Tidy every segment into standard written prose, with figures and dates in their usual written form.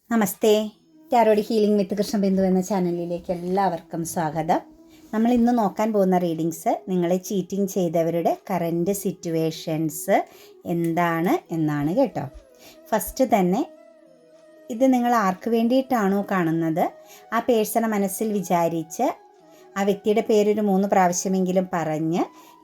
നമസ്തേ. Tarot healing വിത്ത് കൃഷ്ണബിന്ദു എന്ന ചാനലിലേക്ക് എല്ലാവർക്കും സ്വാഗതം. നമ്മൾ ഇന്ന് നോക്കാൻ പോകുന്ന റീഡിങ്സ് നിങ്ങളെ ചീറ്റിംഗ് ചെയ്തവരുടെ കറൻറ്റ് സിറ്റുവേഷൻസ് എന്താണ് എന്നാണ് കേട്ടോ. ഫസ്റ്റ് തന്നെ ഇത് നിങ്ങൾ ആർക്ക് വേണ്ടിയിട്ടാണോ കാണുന്നത് ആ പേഴ്സണെ മനസ്സിൽ വിചാരിച്ച് ആ വ്യക്തിയുടെ പേരൊരു 3 പ്രാവശ്യമെങ്കിലും പറഞ്ഞ്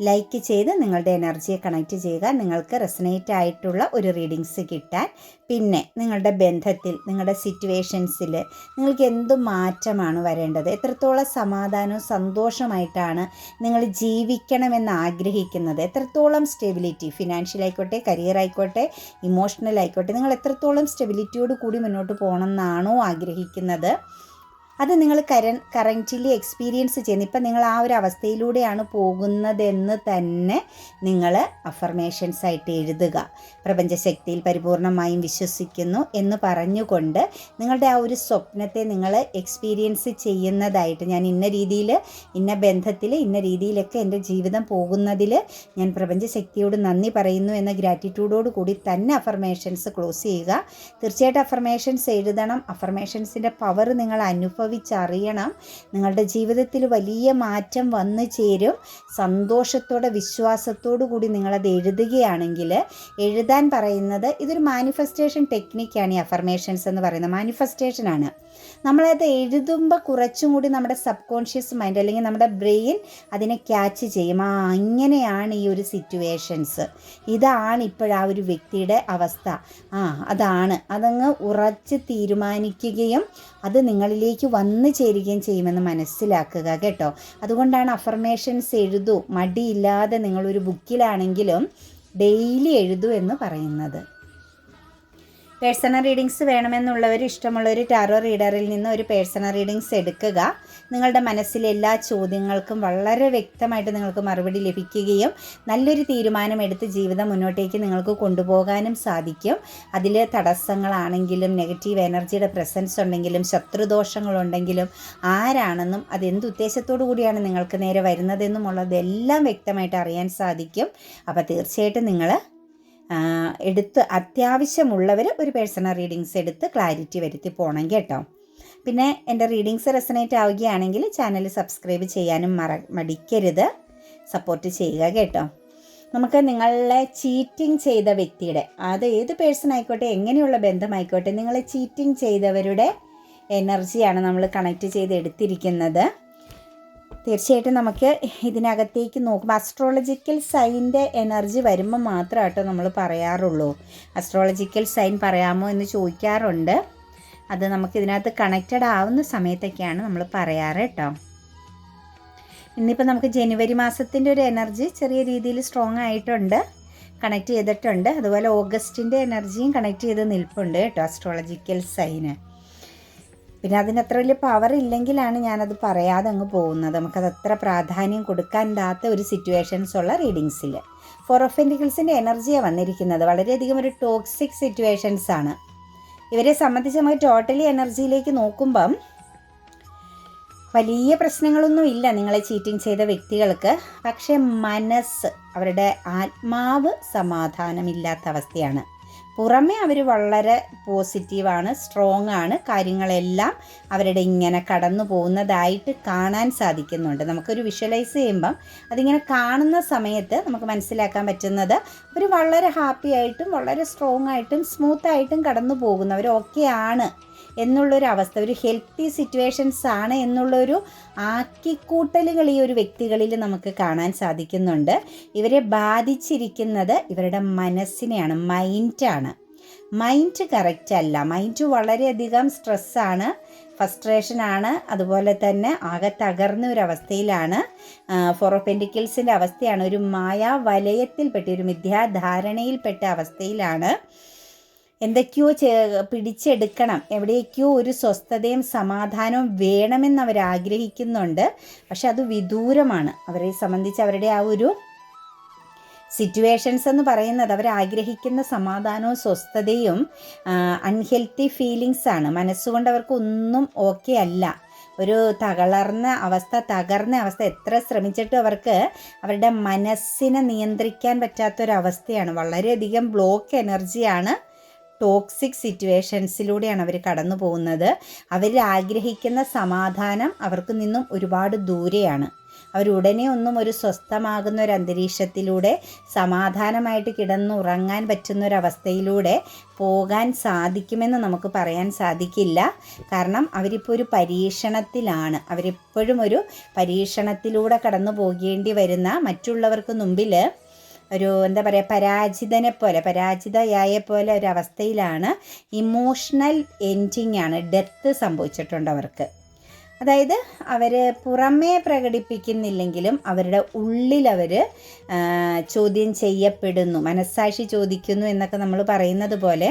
ലൈക്ക് ചെയ്ത് നിങ്ങളുടെ എനർജിയെ കണക്റ്റ് ചെയ്യുക. നിങ്ങൾക്ക് റെസനേറ്റ് ആയിട്ടുള്ള ഒരു റീഡിങ്സ് കിട്ടാൻ. പിന്നെ നിങ്ങളുടെ ബന്ധത്തിൽ, നിങ്ങളുടെ സിറ്റുവേഷൻസിൽ നിങ്ങൾക്ക് എന്തു മാറ്റമാണ് വരേണ്ടത്, എത്രത്തോളം സമാധാനവും സന്തോഷമായിട്ടാണ് നിങ്ങൾ ജീവിക്കണമെന്ന് ആഗ്രഹിക്കുന്നത്, എത്രത്തോളം സ്റ്റെബിലിറ്റി, ഫിനാൻഷ്യൽ ആയിക്കോട്ടെ, കരിയർ ആയിക്കോട്ടെ, ഇമോഷണൽ ആയിക്കോട്ടെ, നിങ്ങൾ എത്രത്തോളം സ്റ്റെബിലിറ്റിയോട് കൂടി മുന്നോട്ട് പോകണമെന്നാണോ ആഗ്രഹിക്കുന്നത്, അത് നിങ്ങൾ കറൻറ്റ്ലി എക്സ്പീരിയൻസ് ചെയ്യുന്നു. ഇപ്പം നിങ്ങൾ ആ ഒരു അവസ്ഥയിലൂടെയാണ് പോകുന്നതെന്ന് തന്നെ നിങ്ങൾ അഫർമേഷൻസ് ആയിട്ട് എഴുതുക. പ്രപഞ്ചശക്തിയിൽ പരിപൂർണമായും വിശ്വസിക്കുന്നു എന്ന് പറഞ്ഞുകൊണ്ട് നിങ്ങളുടെ ആ ഒരു സ്വപ്നത്തെ നിങ്ങൾ എക്സ്പീരിയൻസ് ചെയ്യുന്നതായിട്ട്, ഞാൻ ഇന്ന രീതിയിൽ, ഇന്ന ബന്ധത്തിൽ, ഇന്ന രീതിയിലൊക്കെ എൻ്റെ ജീവിതം പോകുന്നതിൽ ഞാൻ പ്രപഞ്ചശക്തിയോട് നന്ദി പറയുന്നു എന്ന ഗ്രാറ്റിറ്റ്യൂഡോട് കൂടി തന്നെ അഫർമേഷൻസ് ക്ലോസ് ചെയ്യുക. തീർച്ചയായിട്ടും അഫർമേഷൻസ് എഴുതണം. അഫർമേഷൻസിൻ്റെ പവർ നിങ്ങൾ അറിയണം. നിങ്ങളുടെ ജീവിതത്തിൽ വലിയ മാറ്റം വന്നു ചേരും. സന്തോഷത്തോടെ, വിശ്വാസത്തോടു കൂടി നിങ്ങളത് എഴുതുകയാണെങ്കിൽ, എഴുതാൻ പറയുന്നത് ഇതൊരു മാനിഫെസ്റ്റേഷൻ ടെക്നിക്കാണ്. ഈ അഫർമേഷൻസ് എന്ന് പറയുന്നത് മാനിഫെസ്റ്റേഷനാണ്. നമ്മളത് എഴുതുമ്പോൾ കുറച്ചും കൂടി നമ്മുടെ സബ് കോൺഷ്യസ് മൈൻഡ് അല്ലെങ്കിൽ നമ്മുടെ ബ്രെയിൻ അതിനെ ക്യാച്ച് ചെയ്യും. ഇങ്ങനെയാണ് ഈ ഒരു സിറ്റുവേഷൻസ്, ഇതാണ് ഇപ്പോഴാ ഒരു വ്യക്തിയുടെ അവസ്ഥ, അതങ്ങ് ഉറച്ച് തീരുമാനിക്കുകയും അത് നിങ്ങളിലേക്ക് വന്നു ചേരുകയും ചെയ്യുമെന്ന് മനസ്സിലാക്കുക കേട്ടോ. അതുകൊണ്ടാണ് അഫർമേഷൻസ് എഴുതൂ, മടിയില്ലാതെ നിങ്ങളൊരു ബുക്കിലാണെങ്കിലും ഡെയിലി എഴുതൂ എന്ന് പറയുന്നത്. പേഴ്സണൽ റീഡിങ്സ് വേണമെന്നുള്ളവർ, ഇഷ്ടമുള്ളൊരു ടാറോ റീഡറിൽ നിന്ന് ഒരു പേഴ്സണൽ റീഡിങ്സ് എടുക്കുക. നിങ്ങളുടെ മനസ്സിലെ എല്ലാ ചോദ്യങ്ങൾക്കും വളരെ വ്യക്തമായിട്ട് നിങ്ങൾക്ക് മറുപടി ലഭിക്കുകയും നല്ലൊരു തീരുമാനമെടുത്ത് ജീവിതം മുന്നോട്ടേക്ക് നിങ്ങൾക്ക് കൊണ്ടുപോകാനും സാധിക്കും. അതിൽ തടസ്സങ്ങളാണെങ്കിലും, നെഗറ്റീവ് എനർജിയുടെ പ്രസൻസ് ഉണ്ടെങ്കിലും, ശത്രുദോഷങ്ങളുണ്ടെങ്കിലും, ആരാണെന്നും അതെന്ത് ഉദ്ദേശത്തോടു കൂടിയാണ് നിങ്ങൾക്ക് നേരെ വരുന്നതെന്നുമുള്ളതെല്ലാം വ്യക്തമായിട്ട് അറിയാൻ സാധിക്കും. അപ്പോൾ തീർച്ചയായിട്ടും നിങ്ങൾ അത്യാവശ്യമുള്ളവർ ഒരു പേഴ്സണൽ റീഡിങ്സ് എടുത്ത് ക്ലാരിറ്റി വരുത്തി പോകണം കേട്ടോ. പിന്നെ എൻ്റെ റീഡിങ്സ് റെസനേറ്റ് ആവുകയാണെങ്കിൽ ചാനൽ സബ്സ്ക്രൈബ് ചെയ്യാനും മടിക്കരുത്, സപ്പോർട്ട് ചെയ്യുക കേട്ടോ. നമുക്ക് നിങ്ങളെ ചീറ്റിംഗ് ചെയ്ത വ്യക്തിയുടെ, അത് ഏത് പേഴ്സൺ ആയിക്കോട്ടെ, എങ്ങനെയുള്ള ബന്ധമായിക്കോട്ടെ, നിങ്ങളെ ചീറ്റിംഗ് ചെയ്തവരുടെ എനർജിയാണ് നമ്മൾ കണക്റ്റ് ചെയ്ത് എടുത്തിരിക്കുന്നത്. തീർച്ചയായിട്ടും നമുക്ക് ഇതിനകത്തേക്ക് നോക്കുമ്പോൾ അസ്ട്രോളജിക്കൽ സൈൻ്റെ എനർജി വരുമ്പോൾ മാത്രം കേട്ടോ നമ്മൾ പറയാറുള്ളൂ. അസ്ട്രോളജിക്കൽ സൈൻ പറയാമോ എന്ന് ചോദിക്കാറുണ്ട്. അത് നമുക്ക് ഇതിനകത്ത് കണക്റ്റഡ് ആവുന്ന സമയത്തൊക്കെയാണ് നമ്മൾ പറയാറ് കേട്ടോ. ഇന്നിപ്പോൾ നമുക്ക് ജനുവരി മാസത്തിൻ്റെ ഒരു എനർജി ചെറിയ രീതിയിൽ സ്ട്രോങ് ആയിട്ടുണ്ട്, കണക്റ്റ് ചെയ്തിട്ടുണ്ട്. അതുപോലെ ഓഗസ്റ്റിൻ്റെ എനർജിയും കണക്റ്റ് ചെയ്ത് നിൽപ്പുണ്ട് കേട്ടോ അസ്ട്രോളജിക്കൽ സൈന്. പിന്നെ അതിനത്ര വലിയ പവർ ഇല്ലെങ്കിലാണ് ഞാനത് പറയാതെ അങ്ങ് പോകുന്നത്. നമുക്കത് അത്ര പ്രാധാന്യം കൊടുക്കാനില്ലാത്ത ഒരു സിറ്റുവേഷൻസ് ഉള്ള റീഡിങ്സിൽ 4 ഓഫ് പെന്റിക്കിൾസിൻ്റെ എനർജിയാണ് വന്നിരിക്കുന്നത്. വളരെയധികം ഒരു ടോക്സിക് സിറ്റുവേഷൻസ് ആണ്. ഇവരെ സംബന്ധിച്ച് നമുക്ക് ടോട്ടലി എനർജിയിലേക്ക് നോക്കുമ്പം വലിയ പ്രശ്നങ്ങളൊന്നും ഇല്ല നിങ്ങളെ ചീറ്റിംഗ് ചെയ്ത വ്യക്തികൾക്ക്. പക്ഷേ മനസ്സ്, അവരുടെ ആത്മാവ് സമാധാനമില്ലാത്ത അവസ്ഥയാണ്. പുറമേ അവർ വളരെ പോസിറ്റീവാണ്, സ്ട്രോങ് ആണ്, കാര്യങ്ങളെല്ലാം അവരുടെ ഇങ്ങനെ കടന്നു പോകുന്നതായിട്ട് കാണാൻ സാധിക്കുന്നുണ്ട്. നമുക്കൊരു വിഷ്വലൈസ് ചെയ്യുമ്പം അതിങ്ങനെ കാണുന്ന സമയത്ത് നമുക്ക് മനസ്സിലാക്കാൻ പറ്റുന്നത് അവർ വളരെ ഹാപ്പി ആയിട്ടും വളരെ സ്ട്രോങ് ആയിട്ടും സ്മൂത്തായിട്ടും കടന്നു പോകുന്നവർ ഓക്കെയാണ് എന്നുള്ളൊരു അവസ്ഥ, ഒരു ഹെൽത്തി സിറ്റുവേഷൻസ് ആണ് എന്നുള്ളൊരു ആക്കിക്കൂട്ടലുകൾ ഈ ഒരു വ്യക്തികളിൽ നമുക്ക് കാണാൻ സാധിക്കുന്നുണ്ട്. ഇവരെ ബാധിച്ചിരിക്കുന്നത് ഇവരുടെ മനസ്സിനെയാണ്, മൈൻഡാണ്. മൈൻഡ് കറക്റ്റ് അല്ല, മൈൻഡ് വളരെയധികം സ്ട്രെസ്സാണ്, ഫസ്ട്രേഷനാണ്, അതുപോലെ തന്നെ ആകെ തകർന്ന ഒരു അവസ്ഥയിലാണ്. 4 ഓഫ് പെന്റിക്കിൾസിൻ്റെ അവസ്ഥയാണ് ഒരു മായാ വലയത്തിൽപ്പെട്ട, ഒരു മിഥ്യാധാരണയിൽപ്പെട്ട അവസ്ഥയിലാണ്. എന്തൊക്കെയോ പിടിച്ചെടുക്കണം, എവിടേക്കോ ഒരു സ്വസ്ഥതയും സമാധാനവും വേണമെന്ന് അവർ ആഗ്രഹിക്കുന്നുണ്ട്. പക്ഷെ അത് വിദൂരമാണ്. അവരെ സംബന്ധിച്ച് അവരുടെ ആ ഒരു സിറ്റുവേഷൻസ് എന്ന് പറയുന്നത് അവരാഗ്രഹിക്കുന്ന സമാധാനവും സ്വസ്ഥതയും അൺഹെൽത്തി ഫീലിങ്സ് ആണ്. മനസ്സുകൊണ്ട് അവർക്ക് ഒന്നും ഓക്കെ അല്ല. ഒരു തകർന്ന അവസ്ഥ എത്ര ശ്രമിച്ചിട്ടും അവർക്ക് അവരുടെ മനസ്സിനെ നിയന്ത്രിക്കാൻ പറ്റാത്തൊരവസ്ഥയാണ്. വളരെയധികം ബ്ലോക്ക് എനർജിയാണ് ടോക്സിക് സിറ്റുവേഷൻസിലൂടെയാണ് അവർ കടന്നു പോകുന്നത്. അവർ ആഗ്രഹിക്കുന്ന സമാധാനം അവർക്ക് നിന്നും ഒരുപാട് ദൂരെയാണ്. അവരുടനെ ഒന്നും ഒരു സ്വസ്ഥമാകുന്ന ഒരു അന്തരീക്ഷത്തിലൂടെ സമാധാനമായിട്ട് കിടന്നുറങ്ങാൻ പറ്റുന്ന ഒരവസ്ഥയിലൂടെ പോകാൻ സാധിക്കുമെന്ന് നമുക്ക് പറയാൻ സാധിക്കില്ല. കാരണം അവരിപ്പോൾ ഒരു പരീക്ഷണത്തിലാണ്. അവരെപ്പോഴും ഒരു പരീക്ഷണത്തിലൂടെ കടന്നു പോകേണ്ടി വരുന്ന, മറ്റുള്ളവർക്ക് മുമ്പിൽ ഒരു എന്താ പറയുക, പരാജിതയായ പോലെ ഒരവസ്ഥയിലാണ്. ഇമോഷണൽ എൻഡിങ് ആണ്, ഡെത്ത് സംഭവിച്ചിട്ടുണ്ട് അവർക്ക്. അതായത് അവർ പുറമേ പ്രകടിപ്പിക്കുന്നില്ലെങ്കിലും അവരുടെ ഉള്ളിൽ അവർ ചോദ്യം ചെയ്യപ്പെടുന്നു, മനസ്സാക്ഷി ചോദിക്കുന്നു എന്നൊക്കെ നമ്മൾ പറയുന്നത് പോലെ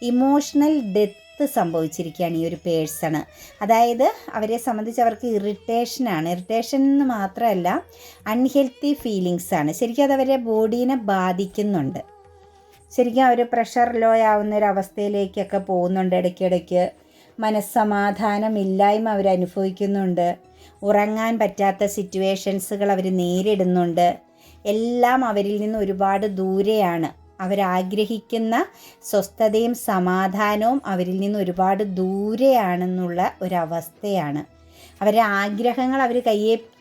ഇമോഷണൽ ഡെത്ത് സംഭവിച്ചിരിക്കുകയാണ് ഈ ഒരു പേഴ്സണ്. അതായത് അവരെ സംബന്ധിച്ച് അവർക്ക് ഇറിറ്റേഷൻ എന്ന് മാത്രമല്ല, അൺഹെൽത്തി ഫീലിങ്സാണ്. ശരിക്കും അത് അവരുടെ ബോഡീനെ ബാധിക്കുന്നുണ്ട്. ശരിക്കും അവർ പ്രഷർ ലോ ആവുന്ന ഒരു അവസ്ഥയിലേക്കൊക്കെ പോകുന്നുണ്ട്. ഇടയ്ക്കിടയ്ക്ക് മനസ്സമാധാനമില്ലായ്മ അവർ അനുഭവിക്കുന്നുണ്ട്. ഉറങ്ങാൻ പറ്റാത്ത സിറ്റുവേഷൻസുകൾ അവർ നേരിടുന്നുണ്ട്. എല്ലാം അവരിൽ നിന്ന് ഒരുപാട് ദൂരെയാണ്. അവരാഗ്രഹിക്കുന്ന സ്വസ്ഥതയും സമാധാനവും അവരിൽ നിന്ന് ഒരുപാട് ദൂരെയാണെന്നുള്ള ഒരവസ്ഥയാണ്. അവരുടെ ആഗ്രഹങ്ങൾ അവർ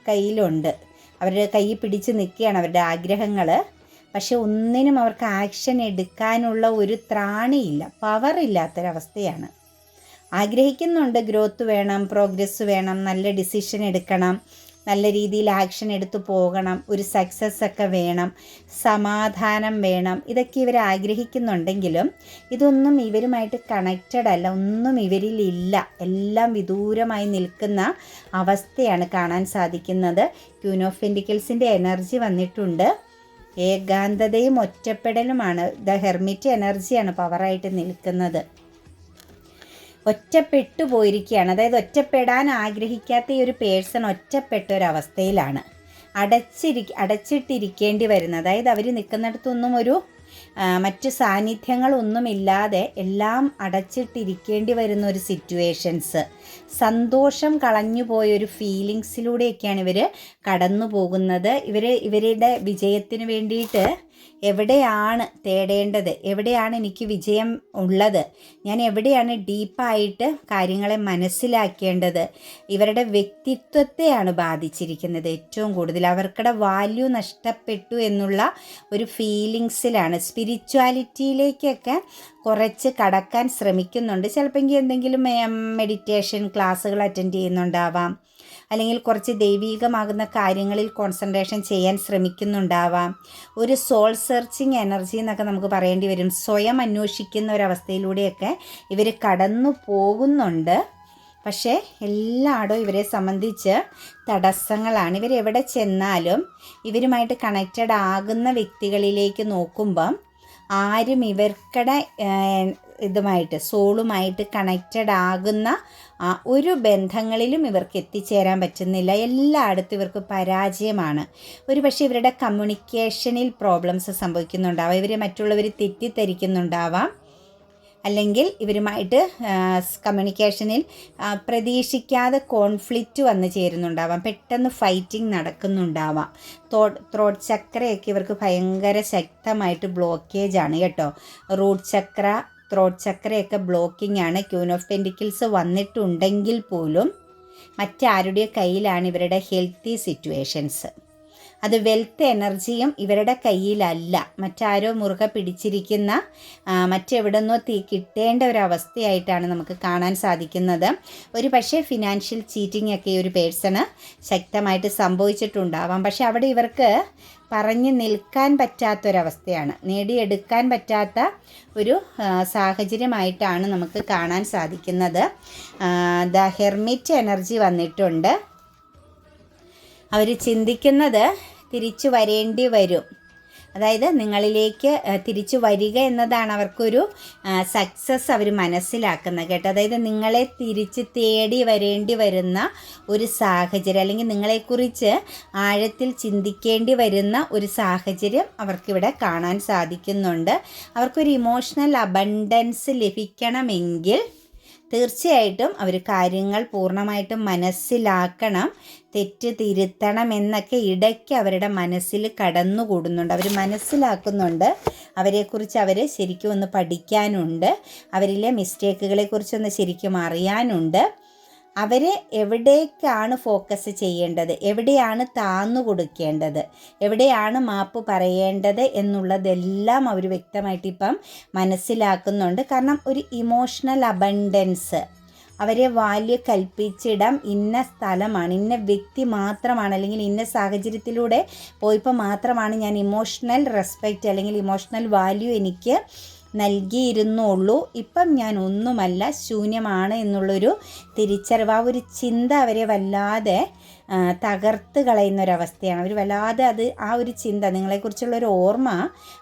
കയ്യിലുണ്ട്. അവരുടെ കയ്യിൽ പിടിച്ച് നിൽക്കുകയാണ് അവരുടെ ആഗ്രഹങ്ങൾ. പക്ഷെ ഒന്നിനും അവർക്ക് ആക്ഷൻ എടുക്കാനുള്ള ഒരു ത്രാണിയില്ല, പവറില്ലാത്തൊരവസ്ഥയാണ്. ആഗ്രഹിക്കുന്നുണ്ട്, ഗ്രോത്ത് വേണം, പ്രോഗ്രസ് വേണം, നല്ല ഡിസിഷൻ എടുക്കണം, നല്ല രീതിയിൽ ആക്ഷൻ എടുത്തു പോകണം, ഒരു സക്സസ് ഒക്കെ വേണം, സമാധാനം വേണം, ഇതൊക്കെ ഇവർ ആഗ്രഹിക്കുന്നുണ്ടെങ്കിലും ഇതൊന്നും ഇവരുമായിട്ട് കണക്റ്റഡ് അല്ല, ഒന്നും ഇവരിലില്ല. എല്ലാം വിദൂരമായി നിൽക്കുന്ന അവസ്ഥയാണ് കാണാൻ സാധിക്കുന്നത്. ക്വീൻ ഓഫ് പെന്റിക്കിൾസിൻ്റെ എനർജി വന്നിട്ടുണ്ട്. ഏകാന്തതയും ഒറ്റപ്പെടലുമാണ്. ദ ഹെർമിറ്റ് എനർജിയാണ് പവറായിട്ട് നിൽക്കുന്നത്. ഒറ്റപ്പെട്ടു പോയിരിക്കുകയാണ്. അതായത് ഒറ്റപ്പെടാൻ ആഗ്രഹിക്കാത്ത ഈ ഒരു പേഴ്സൺ ഒറ്റപ്പെട്ട ഒരവസ്ഥയിലാണ്. അടച്ചിട്ടിരിക്കേണ്ടി വരുന്നത്. അതായത് അവർ നിൽക്കുന്നിടത്തൊന്നും ഒരു മറ്റ് സാന്നിധ്യങ്ങളൊന്നുമില്ലാതെ എല്ലാം അടച്ചിട്ടിരിക്കേണ്ടി വരുന്ന ഒരു സിറ്റുവേഷൻസ്. സന്തോഷം കളഞ്ഞു പോയൊരു ഫീലിങ്സിലൂടെയൊക്കെയാണ് ഇവർ കടന്നു പോകുന്നത്. ഇവരുടെ വിജയത്തിന് വേണ്ടിയിട്ട് എവിടെയാണ് തേടേണ്ടത്, എവിടെയാണ് എനിക്ക് വിജയം ഉള്ളത്, ഞാൻ എവിടെയാണ് ഡീപ്പായിട്ട് കാര്യങ്ങളെ മനസ്സിലാക്കേണ്ടത്, ഇവരുടെ വ്യക്തിത്വത്തെയാണ് ബാധിച്ചിരിക്കുന്നത് ഏറ്റവും കൂടുതൽ. അവർക്കുടെ വാല്യൂ നഷ്ടപ്പെട്ടു എന്നുള്ള ഒരു ഫീലിങ്സിലാണ്. സ്പിരിച്വാലിറ്റിയിലേക്കൊക്കെ കുറച്ച് കടക്കാൻ ശ്രമിക്കുന്നുണ്ട്. ചിലപ്പോൾ എന്തെങ്കിലും മെഡിറ്റേഷൻ ക്ലാസ്സുകൾ അറ്റൻഡ് ചെയ്യുന്നുണ്ടാവാം, അല്ലെങ്കിൽ കുറച്ച് ദൈവീകമാകുന്ന കാര്യങ്ങളിൽ കോൺസെൻട്രേഷൻ ചെയ്യാൻ ശ്രമിക്കുന്നുണ്ടാവാം. ഒരു സോൾ സെർച്ചിങ് എനർജി എന്നൊക്കെ നമുക്ക് പറയേണ്ടി വരും. സ്വയം അന്വേഷിക്കുന്ന ഒരവസ്ഥയിലൂടെയൊക്കെ ഇവർ കടന്നു പോകുന്നുണ്ട്. പക്ഷേ എല്ലായിടും ഇവരെ സംബന്ധിച്ച് തടസ്സങ്ങളാണ്. ഇവരെവിടെ ചെന്നാലും ഇവരുമായിട്ട് കണക്റ്റഡ് ആകുന്ന വ്യക്തികളിലേക്ക് നോക്കുമ്പം ആരും ഇവർക്കടെ ഇതുമായിട്ട് സോളുമായിട്ട് കണക്റ്റഡ് ആകുന്ന ഒരു ബന്ധങ്ങളിലും ഇവർക്ക് എത്തിച്ചേരാൻ പറ്റുന്നില്ല. എല്ലായിടത്തും ഇവർക്ക് പരാജയമാണ്. ഒരു പക്ഷേ ഇവരുടെ കമ്മ്യൂണിക്കേഷനിൽ പ്രോബ്ലംസ് സംഭവിക്കുന്നുണ്ടാവാം. ഇവരെ മറ്റുള്ളവർ തെറ്റിദ്ധരിക്കുന്നുണ്ടാവാം. അല്ലെങ്കിൽ ഇവരുമായിട്ട് കമ്മ്യൂണിക്കേഷനിൽ പ്രതീക്ഷിക്കാതെ കോൺഫ്ലിക്റ്റ് വന്നു ചേരുന്നുണ്ടാവാം. പെട്ടെന്ന് ഫൈറ്റിംഗ് നടക്കുന്നുണ്ടാവാം. ത്രോട്ട് ചക്രയൊക്കെ ഇവർക്ക് ഭയങ്കര ശക്തമായിട്ട് ബ്ലോക്കേജാണ് കേട്ടോ. റൂട്ട് ചക്ര, ത്രോട്ട് ചക്രയൊക്കെ ബ്ലോക്കിംഗ് ആണ്. ക്വീൻ ഓഫ് പെന്റിക്കിൾസ് വന്നിട്ടുണ്ടെങ്കിൽ പോലും മറ്റാരുടെ കയ്യിലാണ് ഇവരുടെ ഹെൽത്തി സിറ്റുവേഷൻസ്. അത് വെൽത്ത് എനർജിയും ഇവരുടെ കയ്യിലല്ല, മറ്റാരോ മുറുകെ പിടിച്ചിരിക്കുന്ന മറ്റെവിടെന്നോ കിട്ടേണ്ട ഒരവസ്ഥയായിട്ടാണ് നമുക്ക് കാണാൻ സാധിക്കുന്നത്. ഒരു പക്ഷേ ഫിനാൻഷ്യൽ ചീറ്റിംഗ് ഒക്കെ ഈ ഒരു പേഴ്സണ് ശക്തമായിട്ട് സംഭവിച്ചിട്ടുണ്ടാവാം. പക്ഷേ അവിടെ ഇവർക്ക് പറഞ്ഞു നിൽക്കാൻ പറ്റാത്തൊരവസ്ഥയാണ്, നേടിയെടുക്കാൻ പറ്റാത്ത ഒരു സാഹചര്യമായിട്ടാണ് നമുക്ക് കാണാൻ സാധിക്കുന്നത്. ദ ഹെർമിറ്റ് എനർജി വന്നിട്ടുണ്ട്. അവർ ചിന്തിക്കുന്നത് തിരിച്ചു വരേണ്ടി വരും. അതായത് നിങ്ങളിലേക്ക് തിരിച്ചു വരിക എന്നതാണ് അവർക്കൊരു സക്സസ് അവർ മനസ്സിലാക്കുന്നത് കേട്ടോ. അതായത് നിങ്ങളെ തിരിച്ച് തേടി വരേണ്ടി വരുന്ന ഒരു സാഹചര്യം, അല്ലെങ്കിൽ നിങ്ങളെക്കുറിച്ച് ആഴത്തിൽ ചിന്തിക്കേണ്ടി വരുന്ന ഒരു സാഹചര്യം അവർക്കിവിടെ കാണാൻ സാധിക്കുന്നുണ്ട്. അവർക്കൊരു ഇമോഷണൽ അബണ്ടൻസ് ലഭിക്കണമെങ്കിൽ തീർച്ചയായിട്ടും അവർ കാര്യങ്ങൾ പൂർണ്ണമായിട്ടും മനസ്സിലാക്കണം, തെറ്റ് തിരുത്തണം എന്നൊക്കെ ഇടയ്ക്ക് അവരുടെ മനസ്സിൽ കടന്നുകൂടുന്നുണ്ട്. അവർ മനസ്സിലാക്കുന്നുണ്ട്, അവരെക്കുറിച്ച് അവർ ശരിക്കും ഒന്ന് പഠിക്കാനുണ്ട്, അവരിലെ മിസ്റ്റേക്കുകളെക്കുറിച്ചൊന്ന് ശരിക്കും അറിയാനുണ്ട്. അവരെ എവിടേക്കാണ് ഫോക്കസ് ചെയ്യേണ്ടത്, എവിടെയാണ് താന്നു കൊടുക്കേണ്ടത്, എവിടെയാണ് മാപ്പ് പറയേണ്ടത് എന്നുള്ളതെല്ലാം അവർ വ്യക്തമായിട്ട് ഇപ്പം മനസ്സിലാക്കുന്നുണ്ട്. കാരണം ഒരു ഇമോഷണൽ അബണ്ടൻസ്, അവരെ വാല്യൂ കൽപ്പിച്ചിടം ഇന്ന സ്ഥലമാണ്, ഇന്ന വ്യക്തി മാത്രമാണ്, അല്ലെങ്കിൽ ഇന്ന സാഹചര്യത്തിലൂടെ പോയപ്പോൾ മാത്രമാണ് ഞാൻ ഇമോഷണൽ റെസ്പെക്റ്റ് അല്ലെങ്കിൽ ഇമോഷണൽ വാല്യൂ എനിക്ക് നൽകിയിരുന്നുള്ളൂ, ഇപ്പം ഞാൻ ഒന്നുമല്ല, ശൂന്യമാണ് എന്നുള്ളൊരു തിരിച്ചറിവ്, ആ ഒരു ചിന്ത അവരെ വല്ലാതെ തകർത്ത് കളയുന്നൊരവസ്ഥയാണ്. അവർ വല്ലാതെ ആ ഒരു ചിന്ത, നിങ്ങളെക്കുറിച്ചുള്ളൊരു ഓർമ്മ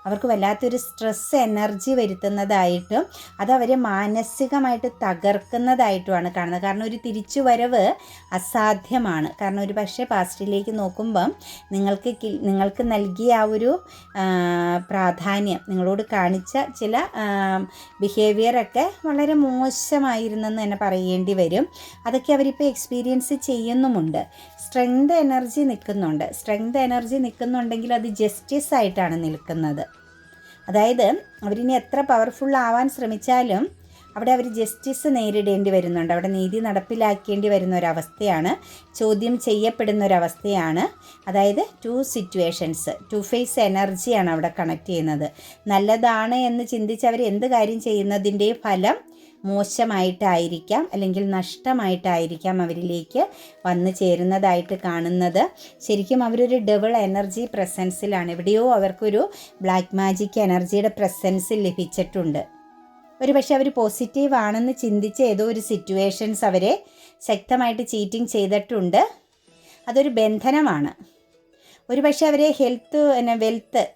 അവർക്ക് വല്ലാത്തൊരു സ്ട്രെസ് എനർജി വരുത്തുന്നതായിട്ടും അതവരെ മാനസികമായിട്ട് തകർക്കുന്നതായിട്ടുമാണ് കാണുന്നത്. കാരണം ഒരു തിരിച്ചുവരവ് അസാധ്യമാണ്. കാരണം ഒരു പക്ഷേ പാസ്റ്റിലേക്ക് നോക്കുമ്പം നിങ്ങൾക്ക് നൽകിയ ആ ഒരു പ്രാധാന്യം, നിങ്ങളോട് കാണിച്ച ചില ബിഹേവിയറൊക്കെ വളരെ മോശമായിരുന്നെന്ന് തന്നെ പറയേണ്ടി വരും. അതൊക്കെ അവരിപ്പോൾ എക്സ്പീരിയൻസ് ചെയ്യുന്നുമുണ്ട്. സ്ട്രെങ്ത് എനർജി നിൽക്കുന്നുണ്ടെങ്കിൽ അത് ജസ്റ്റിസ് ആയിട്ടാണ് നിൽക്കുന്നത്. അതായത് അവരിനി എത്ര പവർഫുൾ ആവാൻ ശ്രമിച്ചാലും അവിടെ അവർ ജസ്റ്റിസ് നേരിടേണ്ടി വരുന്നുണ്ട്, അവിടെ നീതി നടപ്പിലാക്കേണ്ടി വരുന്ന ഒരവസ്ഥയാണ്, ചോദ്യം ചെയ്യപ്പെടുന്ന ഒരവസ്ഥയാണ്. അതായത് ടു സിറ്റുവേഷൻസ്, ടു ഫേസ് എനർജിയാണ് അവിടെ കണക്ട് ചെയ്യുന്നത്. നല്ലതാണ് എന്ന് ചിന്തിച്ച് അവർ എന്ത് കാര്യം ചെയ്യുന്നതിൻ്റെയും ഫലം മോശമായിട്ടായിരിക്കാം അല്ലെങ്കിൽ നഷ്ടമായിട്ടായിരിക്കാം അവരിലേക്ക് വന്നു ചേരുന്നതായിട്ട് കാണുന്നത്. ശരിക്കും അവരൊരു ഡബിൾ എനർജി പ്രസൻസിലാണ്. എവിടെയോ അവർക്കൊരു ബ്ലാക്ക് മാജിക് എനർജിയുടെ പ്രസൻസ് ലഭിച്ചിട്ടുണ്ട്. ഒരു പക്ഷേ അവർ പോസിറ്റീവ് ആണെന്ന് ചിന്തിച്ച ഏതോ ഒരു സിറ്റുവേഷൻസ് അവരെ ശക്തമായിട്ട് ചീറ്റിംഗ് ചെയ്തിട്ടുണ്ട്. അതൊരു ബന്ധനമാണ്. ഒരു പക്ഷേ അവരെ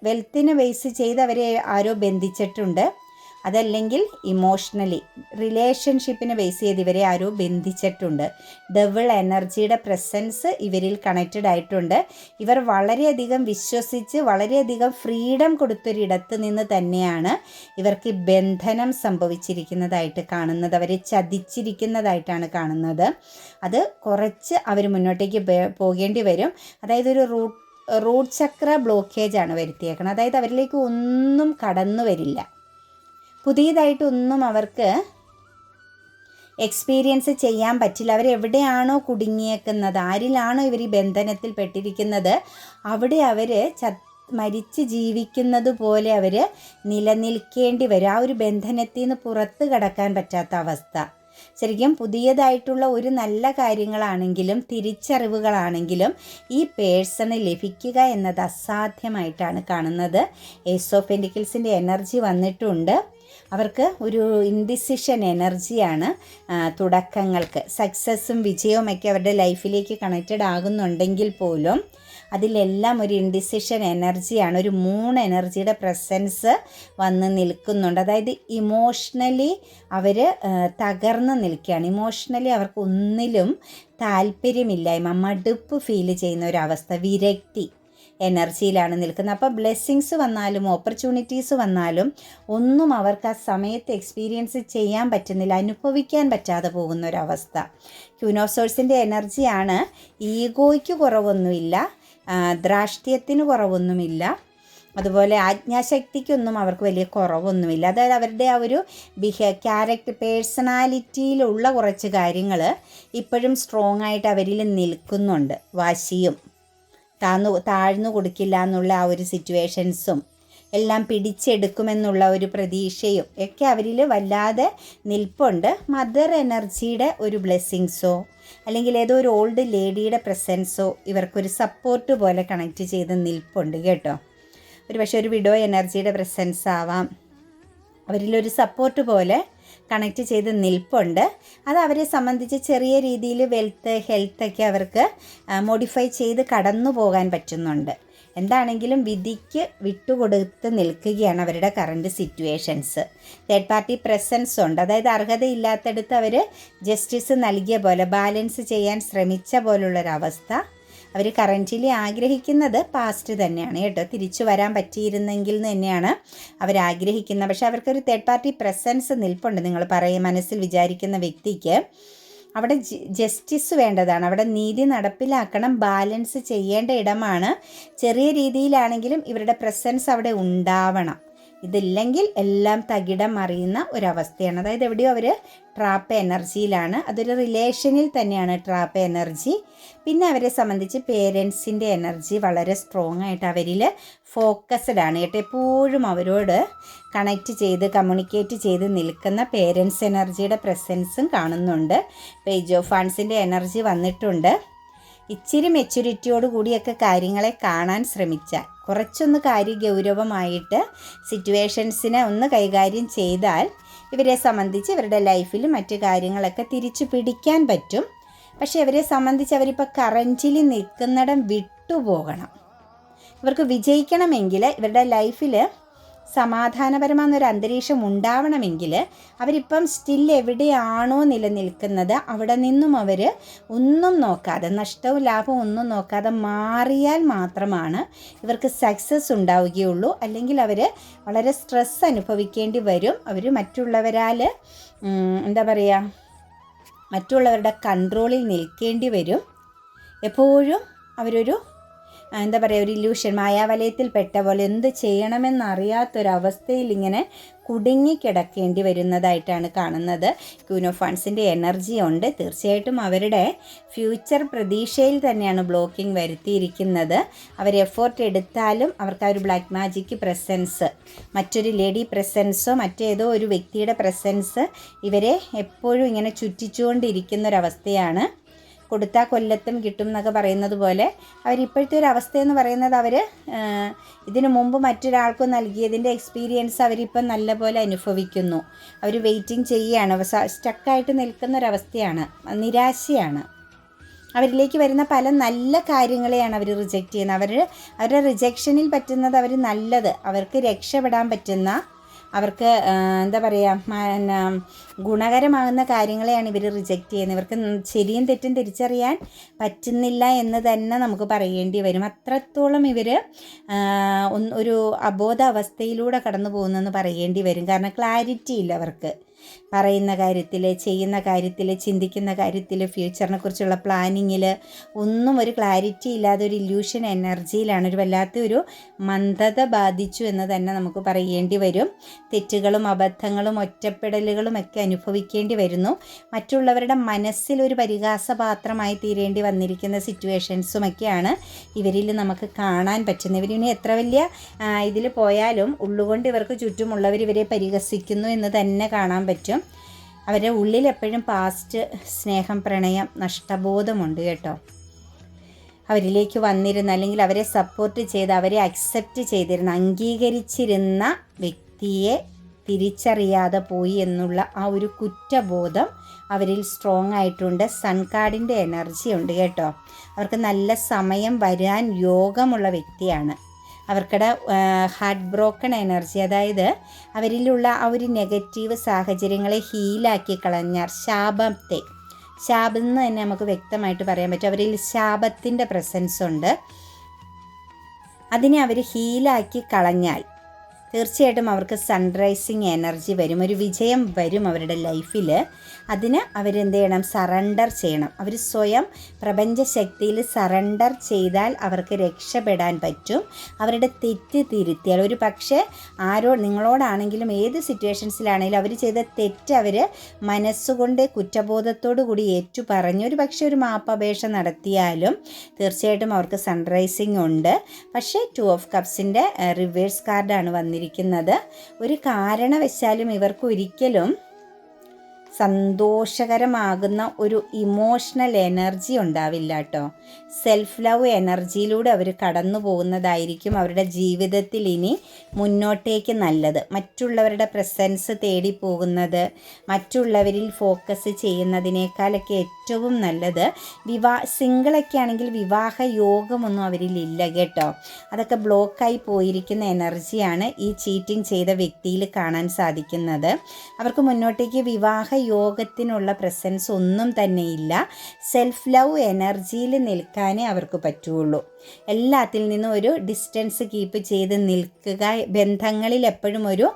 വെൽത്തിനെ ബേസ് ചെയ്ത് അവരെ ആരോ ബന്ധിച്ചിട്ടുണ്ട്. അതല്ലെങ്കിൽ ഇമോഷണലി റിലേഷൻഷിപ്പിനെ ബേസ് ചെയ്ത് ഇവരെ ആരോ ബന്ധിച്ചിട്ടുണ്ട്. ഡബിൾ എനർജിയുടെ പ്രസൻസ് ഇവരിൽ കണക്റ്റഡ് ആയിട്ടുണ്ട്. ഇവർ വളരെയധികം വിശ്വസിച്ച് വളരെയധികം ഫ്രീഡം കൊടുത്തൊരിടത്ത് നിന്ന് തന്നെയാണ് ഇവർക്ക് ബന്ധനം സംഭവിച്ചിരിക്കുന്നതായിട്ട് കാണുന്നത്. അവരെ ചതിച്ചിരിക്കുന്നതായിട്ടാണ് കാണുന്നത്. അത് കുറച്ച് അവർ മുന്നോട്ടേക്ക് പോകേണ്ടി വരും. അതായത് ഒരു റൂട്ട് ചക്ര ബ്ലോക്കേജാണ് വരുത്തിയേക്കുന്നത്. അതായത് അവരിലേക്ക് ഒന്നും കടന്നു വരില്ല, പുതിയതായിട്ടൊന്നും അവർക്ക് എക്സ്പീരിയൻസ് ചെയ്യാൻ പറ്റില്ല. അവരെവിടെയാണോ കുടുങ്ങിയേക്കുന്നത്, ആരിലാണോ ഇവർ ഈ ബന്ധനത്തിൽ പെട്ടിരിക്കുന്നത്, അവിടെ അവർ മരിച്ച് ജീവിക്കുന്നത് പോലെ അവർ നിലനിൽക്കേണ്ടി വരും. ആ ഒരു ബന്ധനത്തിൽ നിന്ന് പുറത്ത് കടക്കാൻ പറ്റാത്ത അവസ്ഥ. ശരിക്കും പുതിയതായിട്ടുള്ള ഒരു നല്ല കാര്യങ്ങളാണെങ്കിലും തിരിച്ചറിവുകളാണെങ്കിലും ഈ പേഴ്സണ് ലഭിക്കുക എന്നത് അസാധ്യമായിട്ടാണ് കാണുന്നത്. ഏസ് ഓഫ് പെന്റിക്കിൾസിൻ്റെ എനർജി വന്നിട്ടുണ്ട്. അവർക്ക് ഒരു ഇൻഡിസിഷൻ എനർജിയാണ്. തുടക്കങ്ങൾക്ക് സക്സസ്സും വിജയവും ഒക്കെ അവരുടെ ലൈഫിലേക്ക് കണക്റ്റഡ് ആകുന്നുണ്ടെങ്കിൽ പോലും അതിലെല്ലാം ഒരു ഇൻഡിസിഷൻ എനർജിയാണ്. ഒരു മൂൺ എനർജിയുടെ പ്രസൻസ് വന്ന് നിൽക്കുന്നുണ്ട്. അതായത് ഇമോഷണലി അവർ തകർന്ന് നിൽക്കുകയാണ്. ഇമോഷണലി അവർക്ക് ഒന്നിലും താല്പര്യമില്ലായ്മ, മടുപ്പ് ഫീൽ ചെയ്യുന്ന ഒരവസ്ഥ, വിരക്തി എനർജിയിലാണ് നിൽക്കുന്നത്. അപ്പോൾ ബ്ലെസ്സിങ്സ് വന്നാലും ഓപ്പർച്യൂണിറ്റീസ് വന്നാലും ഒന്നും അവർക്ക് ആ സമയത്ത് എക്സ്പീരിയൻസ് ചെയ്യാൻ പറ്റുന്നില്ല, അനുഭവിക്കാൻ പറ്റാതെ പോകുന്ന ഒരവസ്ഥ. ക്വീൻ ഓഫ് സോഴ്സിൻ്റെ എനർജിയാണ്. ഈഗോയ്ക്ക് കുറവൊന്നുമില്ല, ധാർഷ്ട്യത്തിന് കുറവൊന്നുമില്ല, അതുപോലെ ആജ്ഞാശക്തിക്കൊന്നും അവർക്ക് വലിയ കുറവൊന്നുമില്ല. അതായത് അവരുടെ ആ ഒരു ക്യാരക്ടർ പേഴ്സണാലിറ്റിയിലുള്ള കുറച്ച് കാര്യങ്ങൾ ഇപ്പോഴും സ്ട്രോങ് ആയിട്ട് അവരിൽ നിൽക്കുന്നുണ്ട്. വാശിയും താഴ്ന്നു കൊടുക്കില്ല എന്നുള്ള ആ ഒരു സിറ്റുവേഷൻസും എല്ലാം പിടിച്ചെടുക്കുമെന്നുള്ള ഒരു പ്രതീക്ഷയും ഒക്കെ അവരിൽ വല്ലാതെ നിൽപ്പുണ്ട്. മദർ എനർജിയുടെ ഒരു ബ്ലെസ്സിങ്സോ അല്ലെങ്കിൽ ഏതോ ഒരു ഓൾഡ് ലേഡിയുടെ പ്രസൻസോ ഇവർക്കൊരു സപ്പോർട്ട് പോലെ കണക്റ്റ് ചെയ്ത് നിൽപ്പുണ്ട് കേട്ടോ. ഒരു പക്ഷേ ഒരു വിഡോ എനർജിയുടെ പ്രസൻസ് ആവാം, അവരിലൊരു സപ്പോർട്ട് പോലെ കണക്റ്റ് ചെയ്ത് നിൽപ്പുണ്ട്. അത് അവരെ സംബന്ധിച്ച് ചെറിയ രീതിയിൽ വെൽത്ത് ഹെൽത്തൊക്കെ അവർക്ക് മോഡിഫൈ ചെയ്ത് കടന്നു പോകാൻ പറ്റുന്നുണ്ട്. എന്താണെങ്കിലും വിധിക്ക് വിട്ടുകൊടുത്ത് നിൽക്കുകയാണ് അവരുടെ current situations. Third party presence ഉണ്ട്. അതായത് അർഹതയില്ലാത്തടുത്ത് അവർ ജസ്റ്റിസ് നൽകിയ പോലെ ബാലൻസ് ചെയ്യാൻ ശ്രമിച്ച പോലുള്ളൊരവസ്ഥ അവർ കറൻറ്റ്ലി ആഗ്രഹിക്കുന്നത് പാസ്റ്റ് തന്നെയാണ് കേട്ടോ. തിരിച്ചു വരാൻ പറ്റിയിരുന്നെങ്കിൽ എന്ന് തന്നെയാണ് അവരാഗ്രഹിക്കുന്നത്. പക്ഷേ അവർക്കൊരു തേർഡ് പാർട്ടി പ്രസൻസ് നിൽപ്പുണ്ട്. നിങ്ങൾ മനസ്സിൽ വിചാരിക്കുന്ന വ്യക്തിക്ക് അവിടെ ജസ്റ്റിസ് വേണ്ടതാണ്, അവിടെ നീതി നടപ്പിലാക്കണം, ബാലൻസ് ചെയ്യേണ്ട ഇടമാണ്. ചെറിയ രീതിയിലാണെങ്കിലും ഇവരുടെ പ്രസൻസ് അവിടെ ഉണ്ടാവണം. ഇതില്ലെങ്കിൽ എല്ലാം തകിടം മറിയുന്ന ഒരവസ്ഥയാണ്. അതായത് എവിടെയോ അവർ ട്രാപ്പ് എനർജിയിലാണ്. അതൊരു റിലേഷനിൽ തന്നെയാണ് ട്രാപ്പ് എനർജി. പിന്നെ അവരെ സംബന്ധിച്ച് പേരൻസിൻ്റെ എനർജി വളരെ സ്ട്രോങ് ആയിട്ട് അവരിൽ ഫോക്കസ്ഡ് ആണ് കേട്ടോ. എപ്പോഴും അവരോട് കണക്റ്റ് ചെയ്ത് കമ്മ്യൂണിക്കേറ്റ് ചെയ്ത് നിൽക്കുന്ന പേരൻസ് എനർജിയുടെ പ്രസൻസും കാണുന്നുണ്ട്. പേജ് ഓഫ് ഫണ്ട്സിൻ്റെ എനർജി വന്നിട്ടുണ്ട്. ഇച്ചിരി മെച്യൂരിറ്റിയോട് കൂടിയൊക്കെ കാര്യങ്ങളെ കാണാൻ ശ്രമിച്ചാൽ, കുറച്ചൊന്ന് ഗൗരവമായിട്ട് സിറ്റുവേഷൻസിനെ ഒന്ന് കൈകാര്യം ചെയ്താൽ ഇവരെ സംബന്ധിച്ച് ഇവരുടെ ലൈഫിൽ മറ്റു കാര്യങ്ങളൊക്കെ തിരിച്ചു പിടിക്കാൻ പറ്റും. പക്ഷേ ഇവരെ സംബന്ധിച്ച് അവരിപ്പോൾ കറൻറ്റിൽ നിൽക്കുന്നിടം വിട്ടുപോകണം. ഇവർക്ക് വിജയിക്കണമെങ്കിൽ, ഇവരുടെ ലൈഫിൽ സമാധാനപരമായൊരു അന്തരീക്ഷം ഉണ്ടാവണമെങ്കിൽ അവരിപ്പം സ്റ്റിൽ എവിടെയാണോ നിലനിൽക്കുന്നത് അവിടെ നിന്നും അവർ ഒന്നും നോക്കാതെ, നഷ്ടവും ലാഭവും ഒന്നും നോക്കാതെ മാറിയാൽ മാത്രമാണ് ഇവർക്ക് സക്സസ് ഉണ്ടാവുകയുള്ളൂ. അല്ലെങ്കിൽ അവർ വളരെ സ്ട്രെസ് അനുഭവിക്കേണ്ടി വരും. അവർ മറ്റുള്ളവരാൽ മറ്റുള്ളവരുടെ കൺട്രോളിൽ നിൽക്കേണ്ടി വരും. എപ്പോഴും അവരൊരു ഒരു ഇല്യൂഷൻ, മായാവലയത്തിൽ പെട്ട പോലെ എന്ത് ചെയ്യണമെന്നറിയാത്തൊരവസ്ഥയിൽ ഇങ്ങനെ കുടുങ്ങിക്കിടക്കേണ്ടി വരുന്നതായിട്ടാണ് കാണുന്നത്. ക്വീൻ ഓഫ് ഫണ്ട്സിൻ്റെ എനർജി ഉണ്ട്. തീർച്ചയായിട്ടും അവരുടെ ഫ്യൂച്ചർ പ്രതീക്ഷയിൽ തന്നെയാണ് ബ്ലോക്കിംഗ് വരുത്തിയിരിക്കുന്നത്. അവർ എഫേർട്ട് എടുത്താലും അവർക്ക് ആ ഒരു ബ്ലാക്ക് മാജിക് പ്രസൻസ്, മറ്റൊരു ലേഡി പ്രസൻസോ മറ്റേതോ ഒരു വ്യക്തിയുടെ പ്രസൻസ് ഇവരെ എപ്പോഴും ഇങ്ങനെ ചുറ്റിച്ചുകൊണ്ടിരിക്കുന്നൊരവസ്ഥയാണ്. കൊടുത്താൽ കൊല്ലത്തും കിട്ടും എന്നൊക്കെ പറയുന്നത് പോലെ അവരിപ്പോഴത്തെ ഒരു അവസ്ഥയെന്ന് പറയുന്നത്, അവർ ഇതിനു മുമ്പ് മറ്റൊരാൾക്ക് നൽകിയതിൻ്റെ എക്സ്പീരിയൻസ് അവരിപ്പം നല്ലപോലെ അനുഭവിക്കുന്നു. അവർ വെയിറ്റിംഗ് ചെയ്യുകയാണ്, സ്റ്റക്കായിട്ട് നിൽക്കുന്നൊരവസ്ഥയാണ്, നിരാശയാണ്. അവരിലേക്ക് വരുന്ന പല നല്ല കാര്യങ്ങളെയാണ് അവർ റിജക്റ്റ് ചെയ്യുന്നത്. അവരുടെ റിജക്ഷനിൽ പറ്റുന്നത് നല്ലത്, അവർക്ക് രക്ഷപ്പെടാൻ പറ്റുന്ന, അവർക്ക് ഗുണകരമാകുന്ന കാര്യങ്ങളെയാണ് ഇവർ റിജക്റ്റ് ചെയ്യുന്നത്. ഇവർക്ക് ശരിയും തെറ്റും തിരിച്ചറിയാൻ പറ്റുന്നില്ല എന്ന് തന്നെ നമുക്ക് പറയേണ്ടി വരും. അത്രത്തോളം ഇവർ ഒരു അബോധ അവസ്ഥയിലൂടെ കടന്നു പോകുന്നെന്ന് പറയേണ്ടി വരും. കാരണം ക്ലാരിറ്റി ഇല്ല അവർക്ക്. പറയുന്ന കാര്യത്തിൽ, ചെയ്യുന്ന കാര്യത്തിൽ, ചിന്തിക്കുന്ന കാര്യത്തിൽ, ഫ്യൂച്ചറിനെ കുറിച്ചുള്ള പ്ലാനിങ്ങിൽ ഒന്നും ഒരു ക്ലാരിറ്റി ഇല്ലാതെ ഒരു ഇല്യൂഷൻ എനർജിയിലാണ്. ഒരു വല്ലാത്തൊരു മന്ദത ബാധിച്ചു എന്ന് തന്നെ നമുക്ക് പറയേണ്ടി വരും. തെറ്റുകളും അബദ്ധങ്ങളും ഒറ്റപ്പെടലുകളും ഒക്കെ അനുഭവിക്കേണ്ടി വരുന്നു. മറ്റുള്ളവരുടെ മനസ്സിൽ ഒരു പരിഹാസപാത്രമായി തീരേണ്ടി വന്നിരിക്കുന്ന സിറ്റുവേഷൻസുമൊക്കെയാണ് ഇവരിൽ നമുക്ക് കാണാൻ പറ്റുന്നത്. ഇവരിനി എത്ര വലിയ ഇതിൽ പോയാലും ഉള്ളുകൊണ്ട് ഇവർക്ക് ചുറ്റുമുള്ളവർ ഇവരെ പരിഹസിക്കുന്നു എന്ന് തന്നെ കാണാൻ പറ്റും. അവരുടെ ഉള്ളിൽ എപ്പോഴും പാസ്റ്റ് സ്നേഹം, പ്രണയം, നഷ്ടബോധമുണ്ട് കേട്ടോ. അവരിലേക്ക് വന്നിരുന്ന, അല്ലെങ്കിൽ അവരെ സപ്പോർട്ട് ചെയ്ത് അവരെ അക്സെപ്റ്റ് ചെയ്തിരുന്ന, അംഗീകരിച്ചിരുന്ന വ്യക്തിയെ തിരിച്ചറിയാതെ പോയി എന്നുള്ള ആ ഒരു കുറ്റബോധം അവരിൽ സ്ട്രോങ് ആയിട്ടുണ്ട്. സൺ കാർഡിൻ്റെ എനർജി ഉണ്ട് കേട്ടോ. അവർക്ക് നല്ല സമയം വരാൻ യോഗമുള്ള വ്യക്തിയാണ്. അവർക്കിടെ ഹാർട്ട് ബ്രോക്കൺ എനർജി, അതായത് അവരിലുള്ള ആ ഒരു നെഗറ്റീവ് സാഹചര്യങ്ങളെ ഹീലാക്കി കളഞ്ഞാൽ, ശാപം എന്ന് തന്നെ നമുക്ക് വ്യക്തമായിട്ട് പറയാൻ പറ്റും. അവരിൽ ശാപത്തിൻ്റെ പ്രസൻസ് ഉണ്ട്. അതിനെ അവർ ഹീലാക്കി കളഞ്ഞാൽ തീർച്ചയായിട്ടും അവർക്ക് സൺറൈസിങ് എനർജി വരും, ഒരു വിജയം വരും അവരുടെ ലൈഫിൽ. അതിന് അവരെന്ത് ചെയ്യണം? സറണ്ടർ ചെയ്യണം. അവർ സ്വയം പ്രപഞ്ചശക്തിയിൽ സറണ്ടർ ചെയ്താൽ അവർക്ക് രക്ഷപ്പെടാൻ പറ്റും. അവരുടെ തെറ്റ് തിരുത്തിയാൽ, ഒരു പക്ഷേ നിങ്ങളോടാണെങ്കിലും ഏത് സിറ്റുവേഷൻസിലാണെങ്കിലും അവർ ചെയ്ത തെറ്റ് അവർ മനസ്സുകൊണ്ട് കുറ്റബോധത്തോടു കൂടി ഏറ്റു പറഞ്ഞ് ഒരു പക്ഷേ ഒരു മാപ്പപേക്ഷ നടത്തിയാലും തീർച്ചയായിട്ടും അവർക്ക് സൺറൈസിങ് ഉണ്ട്. പക്ഷേ 2 ഓഫ് കപ്സിൻ്റെ റിവേഴ്സ് കാർഡാണ് വന്നിരിക്കുന്നത്. ഒരു കാരണവശാലും ഇവർക്ക് ഒരിക്കലും സന്തോഷകരമാകുന്ന ഒരു ഇമോഷണൽ എനർജി ഉണ്ടാവില്ല കേട്ടോ. സെൽഫ് ലവ് എനർജിയിലൂടെ അവർ കടന്നു പോകുന്നതായിരിക്കും അവരുടെ ജീവിതത്തിൽ ഇനി മുന്നോട്ടേക്ക് നല്ലത്. മറ്റുള്ളവരുടെ പ്രസൻസ് തേടി പോകുന്നത്, മറ്റുള്ളവരിൽ ഫോക്കസ് ചെയ്യുന്നതിനേക്കാളൊക്കെ ഏറ്റവും നല്ലത് സിംഗിളൊക്കെ ആണെങ്കിൽ വിവാഹ യോഗമൊന്നും അവരിലില്ല കേട്ടോ. അതൊക്കെ ബ്ലോക്കായി പോയിരിക്കുന്ന എനർജിയാണ് ഈ ചീറ്റിംഗ് ചെയ്ത വ്യക്തിയിൽ കാണാൻ സാധിക്കുന്നത്. അവർക്ക് മുന്നോട്ടേക്ക് വിവാഹ യോഗത്തിനുള്ള പ്രസൻസ് ഒന്നും തന്നെ ഇല്ല. സെൽഫ് ലവ് എനർജിയിൽ നിൽക്കാനേ അവർക്ക് പറ്റുള്ളൂ. എല്ലാത്തിൽ നിന്നും ഒരു ഡിസ്റ്റൻസ് കീപ്പ് ചെയ്ത് നിൽക്കുക, ബന്ധങ്ങളിൽ എപ്പോഴും ഒരു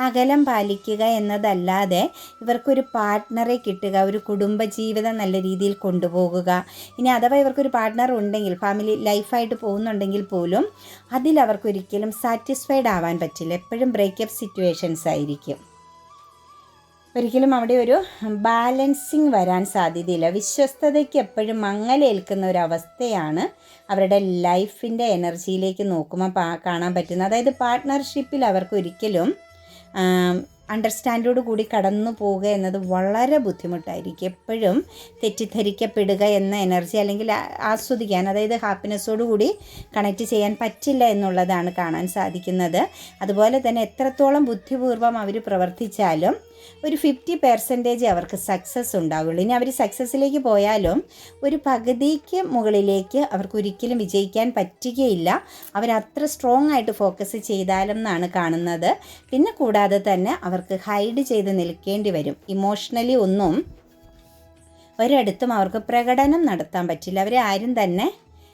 അകലം പാലിക്കുക എന്നതല്ലാതെ ഇവർക്കൊരു പാർട്ട്ണറെ കിട്ടുക, ഒരു കുടുംബജീവിതം നല്ല രീതിയിൽ കൊണ്ടുപോകുക. ഇനി അഥവാ ഇവർക്കൊരു പാർട്ട്ണർ ഉണ്ടെങ്കിൽ, ഫാമിലി ലൈഫായിട്ട് പോകുന്നുണ്ടെങ്കിൽ പോലും അതിലവർക്കൊരിക്കലും സാറ്റിസ്ഫൈഡ് ആവാൻ പറ്റില്ല. എപ്പോഴും ബ്രേക്കപ്പ് സിറ്റുവേഷൻസ് ആയിരിക്കും. ഒരിക്കലും അവിടെ ഒരു ബാലൻസിങ് വരാൻ സാധ്യതയില്ല. വിശ്വസ്തതയ്ക്ക് എപ്പോഴും മങ്ങലേൽക്കുന്ന ഒരവസ്ഥയാണ് അവരുടെ ലൈഫിൻ്റെ എനർജിയിലേക്ക് നോക്കുമ്പോൾ കാണാൻ പറ്റുന്നത്. അതായത് പാർട്ട്ണർഷിപ്പിൽ അവർക്കൊരിക്കലും അണ്ടർസ്റ്റാൻഡോട് കൂടി കടന്നു പോവുക എന്നത് വളരെ ബുദ്ധിമുട്ടായിരിക്കും. എപ്പോഴും തെറ്റിദ്ധരിക്കപ്പെടുക എന്ന എനർജി, അല്ലെങ്കിൽ ആസ്വദിക്കാൻ, അതായത് ഹാപ്പിനെസ്സോടു കൂടി കണക്റ്റ് ചെയ്യാൻ പറ്റില്ല എന്നുള്ളതാണ് കാണാൻ സാധിക്കുന്നത്. അതുപോലെ തന്നെ എത്രത്തോളം ബുദ്ധിപൂർവ്വം അവർ പ്രവർത്തിച്ചാലും ഒരു 50% അവർക്ക് സക്സസ് ഉണ്ടാവുള്ളൂ. ഇനി അവർ സക്സസ്സിലേക്ക് പോയാലും ഒരു പകുതിക്ക് മുകളിലേക്ക് അവർക്ക് ഒരിക്കലും വിജയിക്കാൻ പറ്റുകയില്ല. അവരത്ര സ്ട്രോങ് ആയിട്ട് ഫോക്കസ് ചെയ്താലും എന്നാണ് കാണുന്നത്. പിന്നെ കൂടാതെ തന്നെ അവർക്ക് ഹൈഡ് ചെയ്ത് നിൽക്കേണ്ടി വരും. ഇമോഷണലി ഒന്നും ഒരിടത്തും അവർക്ക് പ്രകടനം നടത്താൻ പറ്റില്ല. അവരെ ആരും തന്നെ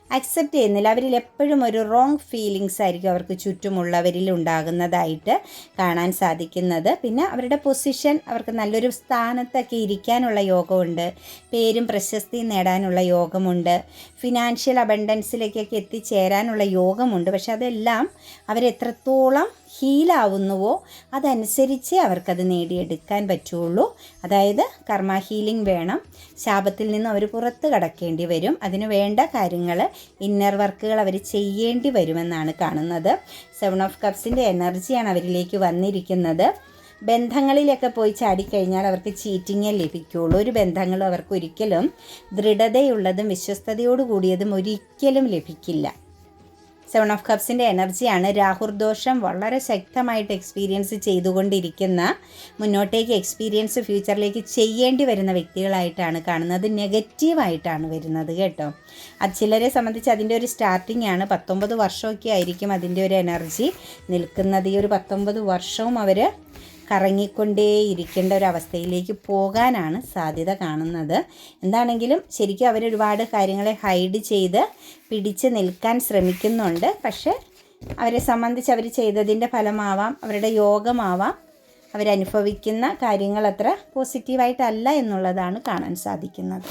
അക്സെപ്റ്റ് ചെയ്യുന്നില്ല. അവരിൽ എപ്പോഴും ഒരു റോങ് ഫീലിങ്സ് ആയിരിക്കും അവർക്ക് ചുറ്റുമുള്ളവരിൽ ഉണ്ടാകുന്നതായിട്ട് കാണാൻ സാധിക്കുന്നത്. പിന്നെ അവരുടെ പൊസിഷൻ, അവർക്ക് നല്ലൊരു സ്ഥാനത്തൊക്കെ ഇരിക്കാനുള്ള യോഗമുണ്ട്, പേരും പ്രശസ്തിയും നേടാനുള്ള യോഗമുണ്ട്, ഫിനാൻഷ്യൽ അബണ്ടൻസിലേക്കൊക്കെ എത്തിച്ചേരാനുള്ള യോഗമുണ്ട്. പക്ഷെ അതെല്ലാം അവരെത്രത്തോളം ഹീലാവുന്നുവോ അതനുസരിച്ച് അവർക്കത് നേടിയെടുക്കാൻ പറ്റുള്ളൂ. അതായത് കർമ്മ ഹീലിംഗ് വേണം. ശാപത്തിൽ നിന്നും അവർ പുറത്ത് കടക്കേണ്ടി വരും. അതിന് വേണ്ട കാര്യങ്ങൾ, ഇന്നർ വർക്കുകൾ അവർ ചെയ്യേണ്ടി വരുമെന്നാണ് കാണുന്നത്. 7 ഓഫ് കപ്സിൻ്റെ എനർജിയാണ് അവരിലേക്ക് വന്നിരിക്കുന്നത്. ബന്ധങ്ങളിലൊക്കെ പോയി ചാടിക്കഴിഞ്ഞാൽ അവർക്ക് ചീറ്റിങ്ങേ ലഭിക്കുകയുള്ളൂ. ഒരു ബന്ധങ്ങളും അവർക്ക് ഒരിക്കലും ദൃഢതയുള്ളതും വിശ്വസ്തയോടു കൂടിയതും ഒരിക്കലും ലഭിക്കില്ല. 7 ഓഫ് കപ്സിൻ്റെ എനർജിയാണ്. രാഹുർദോഷം വളരെ ശക്തമായിട്ട് എക്സ്പീരിയൻസ് ചെയ്തുകൊണ്ടിരിക്കുന്ന, മുന്നോട്ടേക്ക് എക്സ്പീരിയൻസ് ഫ്യൂച്ചറിലേക്ക് ചെയ്യേണ്ടി വരുന്ന വ്യക്തികളായിട്ടാണ് കാണുന്നത്. നെഗറ്റീവായിട്ടാണ് വരുന്നത് കേട്ടോ. അത് ചിലരെ സംബന്ധിച്ച് അതിൻ്റെ ഒരു സ്റ്റാർട്ടിംഗ് ആണ്. 19 വർഷമൊക്കെ ആയിരിക്കും അതിൻ്റെ ഒരു എനർജി നിൽക്കുന്നത്. ഈ ഒരു 19 വർഷവും അവർ കറങ്ങിക്കൊണ്ടേയിരിക്കേണ്ട ഒരവസ്ഥയിലേക്ക് പോകാനാണ് സാധ്യത കാണുന്നത്. എന്താണെങ്കിലും ശരിക്കും അവരൊരുപാട് കാര്യങ്ങളെ ഹൈഡ് ചെയ്ത് പിടിച്ച് നിൽക്കാൻ ശ്രമിക്കുന്നുണ്ട്. പക്ഷേ അവരെ സംബന്ധിച്ച് അവർ ചെയ്തതിൻ്റെ ഫലമാവാം, അവരുടെ യോഗമാവാം, അവരനുഭവിക്കുന്ന കാര്യങ്ങൾ അത്ര പോസിറ്റീവായിട്ടല്ല എന്നുള്ളതാണ് കാണാൻ സാധിക്കുന്നത്.